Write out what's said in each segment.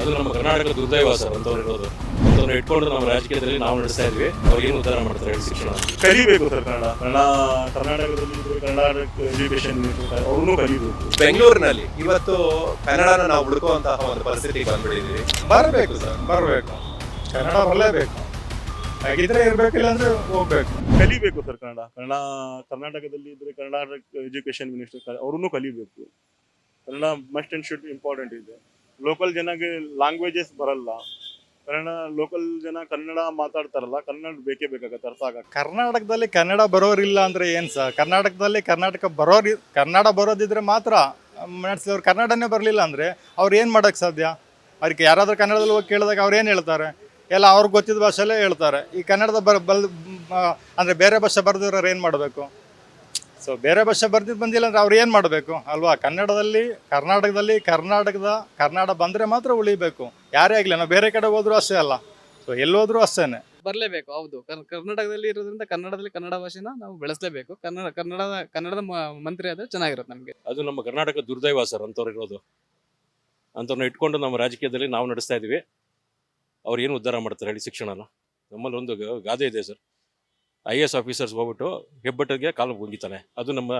ಅದು ನಮ್ಮ ಕರ್ನಾಟಕದ ದುರ್ದೈವ ಸರ್ ಅಂತವ್ರು ಅಂತವ್ರನ್ನ ಇಟ್ಕೊಂಡು ನಮ್ಮ ರಾಜಕೀಯದಲ್ಲಿ ನಾವು ನಡೆಸ್ತಾ ಇದ್ವಿ. ಅವ್ರಿಗೇನು ಉದ್ಧಾರ ಮಾಡ್ತಾರೆ ಹೇಳಿ ಶಿಕ್ಷಣ ಕಲಿಬೇಕು ಸರ್. ಕರ್ನಾಟಕದಲ್ಲಿ ಕನ್ನಡ ಎಜುಕೇಶನ್ ಅವ್ರನ್ನೂ ಕಲಿಬೇಕು. ಬೆಂಗಳೂರಿನಲ್ಲಿ ಇವತ್ತು ಕನ್ನಡನ ನಾವು ಹುಡುಕುವಂತಹ ಒಂದು ಪರಿಸ್ಥಿತಿ ಬಂದ್ಬಿಟ್ಟಿದ್ದೀವಿ. ಬರಬೇಕು ಸರ್, ಬರಬೇಕು. ಕನ್ನಡ ಬರಲೇಬೇಕು. ಹಾಗಿದ್ರೆ ಇರ್ಬೇಕಿಲ್ಲ ಅಂದ್ರೆ ಹೋಗ್ಬೇಕು. ಕಲಿಬೇಕು ಸರ್. ಕರ್ನಾಟಕದಲ್ಲಿ ಇದ್ರೆ ಕನ್ನಡ ಎಜುಕೇಶನ್ ಮಿನಿಸ್ಟರ್ ಅವ್ರನ್ನೂ ಕಲಿಬೇಕು. Kannada must and should important ಇದೆ. ಲೋಕಲ್ ಜನಗೆ ಲ್ಯಾಂಗ್ವೇಜಸ್ ಬರಲ್ಲ. ಲೋಕಲ್ ಜನ ಕನ್ನಡ ಮಾತಾಡ್ತಾರಲ್ಲ, ಕನ್ನಡ ಬೇಕೇ ಬೇಕಾಗತ್ತೆ ಅರ್ಥ ಆಗಕ್ಕೆ. ಕರ್ನಾಟಕದಲ್ಲಿ ಕನ್ನಡ ಬರೋರಿಲ್ಲ ಅಂದ್ರೆ ಏನ್ ಸರ್? ಕರ್ನಾಟಕದಲ್ಲಿ ಕನ್ನಡ ಬರೋದಿದ್ರೆ ಮಾತ್ರ ನಡೆಸಿದವ್ರು. ಕನ್ನಡನೇ ಬರಲಿಲ್ಲ ಅಂದ್ರೆ ಅವ್ರು ಏನು ಮಾಡೋಕ್ಕೆ ಸಾಧ್ಯ? ಅವ್ರಿಗೆ ಯಾರಾದರೂ ಕನ್ನಡದಲ್ಲಿ ಹೋಗಿ ಕೇಳಿದಾಗ ಅವ್ರು ಏನು ಹೇಳ್ತಾರೆ? ಎಲ್ಲ ಅವ್ರಿಗೆ ಗೊತ್ತಿದ್ದ ಭಾಷೆಯಲ್ಲೇ ಹೇಳ್ತಾರೆ. ಈ ಕನ್ನಡದ ಅಂದರೆ ಬೇರೆ ಭಾಷೆ ಬರೆದಿರೋರು ಏನು ಮಾಡಬೇಕು? ಸೊ ಬೇರೆ ಭಾಷೆ ಬರ್ದಿದ್ದು ಬಂದಿಲ್ಲ ಅಂದರೆ ಅವ್ರು ಏನು ಮಾಡಬೇಕು ಅಲ್ವಾ? ಕರ್ನಾಟಕದಲ್ಲಿ ಕನ್ನಡ ಬಂದರೆ ಮಾತ್ರ ಉಳಿಬೇಕು. ಯಾರೇ ಆಗಲಿ, ನಾವು ಬೇರೆ ಕಡೆ ಹೋದ್ರೂ ಅಷ್ಟೇ ಅಲ್ಲ, ಸೊ ಎಲ್ಲೋದ್ರೂ ಅಷ್ಟೇ ಬರಲೇಬೇಕು. ಹೌದು, ಕರ್ನಾಟಕದಲ್ಲಿ ಇರೋದ್ರಿಂದ ಕನ್ನಡದಲ್ಲಿ ಕನ್ನಡ ಭಾಷೆನ ನಾವು ಬೆಳೆಸಲೇಬೇಕು. ಕನ್ನಡದ ಮಂತ್ರಿ ಆದರೆ ಚೆನ್ನಾಗಿರುತ್ತೆ ನಮಗೆ. ಅದು ನಮ್ಮ ಕರ್ನಾಟಕ ದುರ್ದೈವ ಸರ್ ಅಂತವ್ರು ಇರೋದು. ಅಂಥವ್ರನ್ನ ಇಟ್ಕೊಂಡು ನಮ್ಮ ರಾಜಕೀಯದಲ್ಲಿ ನಾವು ನಡೆಸ್ತಾ ಇದ್ವಿ. ಅವ್ರಿಗೇನು ಉದ್ಧಾರ ಮಾಡ್ತಾರೆ ಹೇಳಿ ಶಿಕ್ಷಣನ? ನಮ್ಮಲ್ಲಿ ಒಂದು ಗಾದೆ ಇದೆ ಸರ್, IAS ಆಫೀಸರ್ಸ್ ಹೋಗ್ಬಿಟ್ಟು ಹೆಬ್ಬಟ್ಟಿಗೆ ಕಾಲು ಮುಗಿತಾನೆ. ಅದು ನಮ್ಮ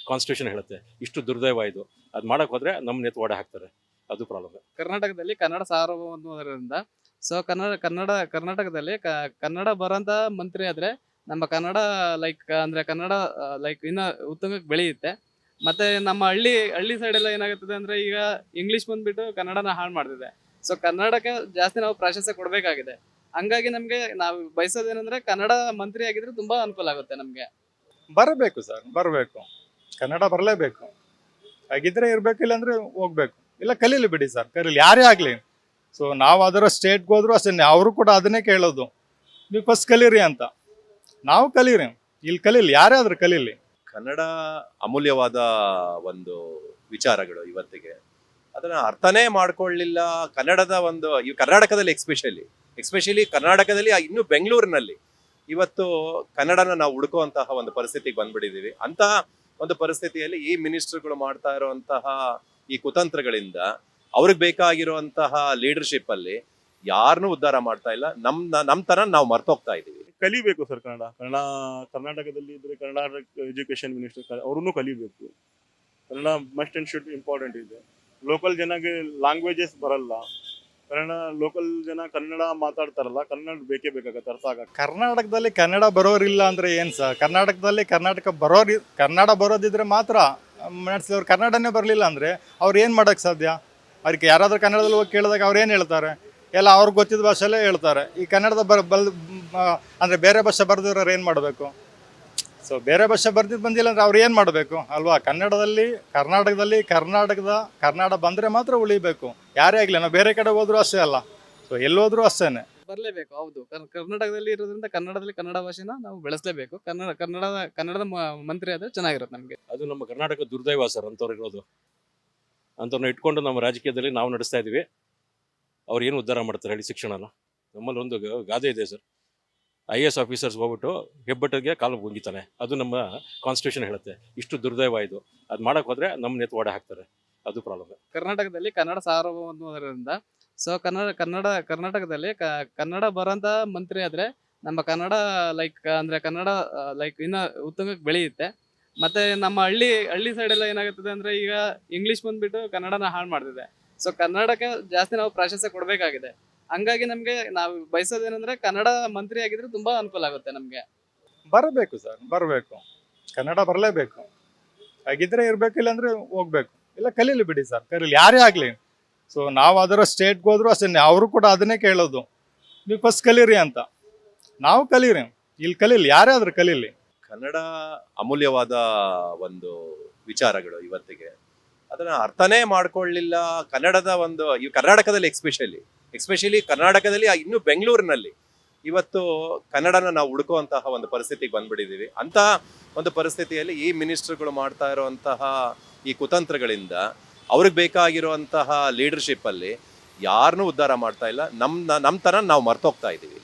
ಕಾನ್ಸ್ಟಿಟ್ಯೂಷನ್ ಹೇಳುತ್ತೆ. ಇಷ್ಟು ದುರ್ದೈವ ಇದು. ಅದು ಮಾಡೋಕೆ ಹೋದರೆ ನಮ್ಮ ನೆತ್ತು ಓಡೆ ಹಾಕ್ತಾರೆ. ಅದು ಪ್ರಾಬ್ಲಮ್. ಕರ್ನಾಟಕದಲ್ಲಿ ಕನ್ನಡ ಸಾರ್ವಭೌಮತ್ವದಿಂದ ಸೊ ಕರ್ನಾಟಕದಲ್ಲಿ ಕನ್ನಡ ಬರೋಂಥ ಮಂತ್ರಿ ಆದರೆ ನಮ್ಮ ಕನ್ನಡ ಇನ್ನು ಉತ್ತುಂಗಕ್ಕೆ ಬೆಳೆಯುತ್ತೆ. ಮತ್ತು ನಮ್ಮ ಹಳ್ಳಿ ಸೈಡೆಲ್ಲ ಏನಾಗುತ್ತದೆ ಅಂದರೆ ಈಗ ಇಂಗ್ಲೀಷ್ ಬಂದುಬಿಟ್ಟು ಕನ್ನಡನ ಹಾಳು ಮಾಡ್ತಿದೆ. ಸೊ ಕನ್ನಡಕ್ಕೆ ಜಾಸ್ತಿ ನಾವು ಪ್ರಾಶಸ್ತ್ಯ ಕೊಡಬೇಕಾಗಿದೆ. ಹಂಗಾಗಿ ನಮಗೆ ನಾವು ಬಯಸೋದೇನೆಂದರೆ ಕನ್ನಡ ಮಂತ್ರಿ ಆಗಿದ್ರೆ ತುಂಬ ಅನುಕೂಲ ಆಗುತ್ತೆ ನಮಗೆ. ಬರಬೇಕು ಸರ್, ಬರಬೇಕು. ಕನ್ನಡ ಬರಲೇಬೇಕು. ಹಾಗಿದ್ರೆ ಇರ್ಬೇಕಿಲ್ಲ ಅಂದ್ರೆ ಹೋಗ್ಬೇಕು. ಇಲ್ಲ ಕಲೀಲಿ ಬಿಡಿ ಸರ್, ಕಲೀಲಿ ಯಾರೇ ಆಗಲಿ. ಸೊ ನಾವು ಅದರ ಸ್ಟೇಟ್ಗೆ ಹೋದ್ರು ಅಷ್ಟೇ, ಅವರು ಕೂಡ ಅದನ್ನೇ ಕೇಳೋದು, ನೀವು ಫಸ್ಟ್ ಕಲೀರಿ ಅಂತ. ನಾವು ಕಲೀರಿ, ಇಲ್ಲಿ ಕಲೀಲಿ, ಯಾರೇ ಆದ್ರೂ ಕಲೀಲಿ. ಕನ್ನಡ ಅಮೂಲ್ಯವಾದ ಒಂದು ವಿಚಾರಗಳು ಇವತ್ತಿಗೆ. ಅದನ್ನ ಅರ್ಥನೇ ಮಾಡ್ಕೊಳ್ಳಿಲ್ಲ. ಕನ್ನಡದ ಒಂದು ಕರ್ನಾಟಕದಲ್ಲಿ ಎಕ್ಸ್ಪೆಷಲಿ ಕರ್ನಾಟಕದಲ್ಲಿ ಇನ್ನು ಬೆಂಗಳೂರಿನಲ್ಲಿ ಇವತ್ತು ಕನ್ನಡನ ನಾವು ಹುಡುಕುವಂತಹ ಒಂದು ಪರಿಸ್ಥಿತಿಗೆ ಬಂದ್ಬಿಟ್ಟಿದ್ದೀವಿ. ಅಂತಹ ಒಂದು ಪರಿಸ್ಥಿತಿಯಲ್ಲಿ ಈ ಮಿನಿಸ್ಟರ್ಗಳು ಮಾಡ್ತಾ ಇರುವಂತಹ ಈ ಕುತಂತ್ರಗಳಿಂದ ಅವ್ರಿಗೆ ಬೇಕಾಗಿರುವಂತಹ ಲೀಡರ್ಶಿಪ್ ಅಲ್ಲಿ ಯಾರನ್ನೂ ಉದ್ಧಾರ ಮಾಡ್ತಾ ಇಲ್ಲ. ನಮ್ಮ ತರ ನಾವು ಮರ್ತೋಗ್ತಾ ಇದ್ದೀವಿ. ಕಲಿಬೇಕು ಸರ್. ಕರ್ನಾಟಕದಲ್ಲಿ ಇದ್ರೆ ಕನ್ನಡ ಎಜುಕೇಶನ್ ಮಿನಿಸ್ಟರ್ ಅವ್ರನ್ನೂ ಕಲಿಬೇಕು. Kannada must and should important ಇದೆ. ಲೋಕಲ್ ಜನಗೆ ಲ್ಯಾಂಗ್ವೇಜಸ್ ಬರಲ್ಲ. ಲೋಕಲ್ ಜನ ಕನ್ನಡ ಮಾತಾಡ್ತಾರಲ್ಲ, ಕನ್ನಡ ಬೇಕೇ ಬೇಕಾಗತ್ತೆ ಅರ್ಥ ಆಗಕ್ಕೆ. ಕರ್ನಾಟಕದಲ್ಲಿ ಕನ್ನಡ ಬರೋರಿಲ್ಲ ಅಂದ್ರೆ ಏನು ಸರ್? ಕರ್ನಾಟಕದಲ್ಲಿ ಕನ್ನಡ ಬರೋದಿದ್ರೆ ಮಾತ್ರ ನಡೆಸಿದವ್ರು. ಕನ್ನಡನೇ ಬರಲಿಲ್ಲ ಅಂದರೆ ಅವ್ರು ಏನು ಮಾಡೋಕ್ಕೆ ಸಾಧ್ಯ? ಅವ್ರಿಗೆ ಯಾರಾದರೂ ಕನ್ನಡದಲ್ಲಿ ಹೋಗಿ ಕೇಳಿದಾಗ ಅವ್ರು ಏನು ಹೇಳ್ತಾರೆ? ಎಲ್ಲ ಅವ್ರಿಗೆ ಗೊತ್ತಿದ್ದ ಭಾಷೆಯಲ್ಲೇ ಹೇಳ್ತಾರೆ. ಈ ಕನ್ನಡದ ಅಂದರೆ ಬೇರೆ ಭಾಷೆ ಬರೆದಿರೋರು ಏನು ಮಾಡಬೇಕು? ಸೊ ಬೇರೆ ಭಾಷೆ ಬರ್ದಿದ್ದು ಬಂದಿಲ್ಲ ಅಂದರೆ ಅವ್ರು ಏನು ಮಾಡಬೇಕು ಅಲ್ವಾ? ಕನ್ನಡ ಬಂದರೆ ಮಾತ್ರ ಉಳಿಬೇಕು. ಯಾರೇ ಆಗಲಿ, ನಾವು ಬೇರೆ ಕಡೆ ಹೋದ್ರೂ ಅಷ್ಟೇ ಅಲ್ಲ, ಸೊ ಎಲ್ಲೋದ್ರೂ ಅಷ್ಟೇ ಬರಲೇಬೇಕು. ಹೌದು, ಕರ್ನಾಟಕದಲ್ಲಿ ಇರೋದ್ರಿಂದ ಕನ್ನಡದಲ್ಲಿ ಕನ್ನಡ ಭಾಷೆನ ನಾವು ಬೆಳೆಸಲೇಬೇಕು. ಕನ್ನಡದ ಮಂತ್ರಿ ಆದರೆ ಚೆನ್ನಾಗಿರುತ್ತೆ ನಮಗೆ. ಅದು ನಮ್ಮ ಕರ್ನಾಟಕ ದುರ್ದೈವ ಸರ್ ಅಂತವ್ರು ಇರೋದು. ಅಂಥವ್ರನ್ನ ಇಟ್ಕೊಂಡು ನಮ್ಮ ರಾಜಕೀಯದಲ್ಲಿ ನಾವು ನಡೆಸ್ತಾ ಇದ್ವಿ. ಅವ್ರಿಗೇನು ಉದ್ಧಾರ ಮಾಡ್ತಾರೆ ಹೇಳಿ ಶಿಕ್ಷಣನ? ನಮ್ಮಲ್ಲಿ ಒಂದು ಗಾದೆ ಇದೆ ಸರ್, IAS ಆಫೀಸರ್ಸ್ ಹೋಗ್ಬಿಟ್ಟು ಹೆಬ್ಬಟ್ಟಿಗೆ ಕಾಲು ಮುಗಿತಾನೆ. ಅದು ನಮ್ಮ ಕಾನ್ಸ್ಟಿಟ್ಯೂಷನ್ ಹೇಳುತ್ತೆ. ಇಷ್ಟು ದುರ್ದೈವ ಇದು. ಅದು ಮಾಡೋಕೆ ಹೋದರೆ ನಮ್ಮ ನೆತ್ತು ಓಡೆ ಹಾಕ್ತಾರೆ. ಅದು ಪ್ರಾಬ್ಲಮ್. ಕರ್ನಾಟಕದಲ್ಲಿ ಕನ್ನಡ ಸಾರ್ವಭೌಮತ್ವದಿಂದ ಸೊ ಕರ್ನಾಟಕದಲ್ಲಿ ಕನ್ನಡ ಬರೋಂಥ ಮಂತ್ರಿ ಆದರೆ ನಮ್ಮ ಕನ್ನಡ ಇನ್ನು ಉತ್ತುಂಗಕ್ಕೆ ಬೆಳೆಯುತ್ತೆ. ಮತ್ತು ನಮ್ಮ ಹಳ್ಳಿ ಸೈಡೆಲ್ಲ ಏನಾಗುತ್ತದೆ ಅಂದರೆ ಈಗ ಇಂಗ್ಲೀಷ್ ಬಂದುಬಿಟ್ಟು ಕನ್ನಡನ ಹಾಳು ಮಾಡ್ತಿದೆ. ಸೊ ಕನ್ನಡಕ್ಕೆ ಜಾಸ್ತಿ ನಾವು ಪ್ರಾಶಸ್ತ್ಯ ಕೊಡಬೇಕಾಗಿದೆ. ಹಂಗಾಗಿ ನಮಗೆ ನಾವು ಬಯಸೋದೇನೆಂದರೆ ಕನ್ನಡ ಮಂತ್ರಿ ಆಗಿದ್ರೆ ತುಂಬ ಅನುಕೂಲ ಆಗುತ್ತೆ ನಮಗೆ. ಬರಬೇಕು ಸರ್, ಬರಬೇಕು. ಕನ್ನಡ ಬರಲೇಬೇಕು. ಹಾಗಿದ್ರೆ ಇರ್ಬೇಕಿಲ್ಲ ಅಂದ್ರೆ ಹೋಗ್ಬೇಕು. ಇಲ್ಲ ಕಲೀಲಿ ಬಿಡಿ ಸರ್, ಕಲೀಲಿ ಯಾರೇ ಆಗಲಿ. ಸೊ ನಾವು ಅದರ ಸ್ಟೇಟ್ಗೆ ಹೋದ್ರು ಅಷ್ಟೇ, ಅವರು ಕೂಡ ಅದನ್ನೇ ಕೇಳೋದು, ನೀವು ಫಸ್ಟ್ ಕಲೀರಿ ಅಂತ. ನಾವು ಕಲೀರಿ, ಇಲ್ಲಿ ಕಲೀಲಿ, ಯಾರೇ ಆದ್ರೂ ಕಲೀಲಿ. ಕನ್ನಡ ಅಮೂಲ್ಯವಾದ ಒಂದು ವಿಚಾರಗಳು ಇವತ್ತಿಗೆ. ಅದನ್ನ ಅರ್ಥನೇ ಮಾಡ್ಕೊಳ್ಳಿಲ್ಲ. ಕನ್ನಡದ ಒಂದು ಕರ್ನಾಟಕದಲ್ಲಿ ಎಕ್ಸ್ಪೆಷಲಿ ಕರ್ನಾಟಕದಲ್ಲಿ ಇನ್ನು ಬೆಂಗಳೂರಿನಲ್ಲಿ ಇವತ್ತು ಕನ್ನಡನ ನಾವು ಹುಡುಕುವಂತಹ ಒಂದು ಪರಿಸ್ಥಿತಿಗೆ ಬಂದ್ಬಿಟ್ಟಿದ್ದೀವಿ. ಅಂತಹ ಒಂದು ಪರಿಸ್ಥಿತಿಯಲ್ಲಿ ಈ ಮಿನಿಸ್ಟರ್ಗಳು ಮಾಡ್ತಾ ಇರುವಂತಹ ಈ ಕುತಂತ್ರಗಳಿಂದ ಅವ್ರಿಗೆ ಬೇಕಾಗಿರುವಂತಹ ಲೀಡರ್ಶಿಪ್ ಅಲ್ಲಿ ಯಾರನ್ನೂ ಉದ್ಧಾರ ಮಾಡ್ತಾ ಇಲ್ಲ. ನಮ್ಮ ತರ ನಾವು ಮರ್ತೋಗ್ತಾ ಇದ್ದೀವಿ.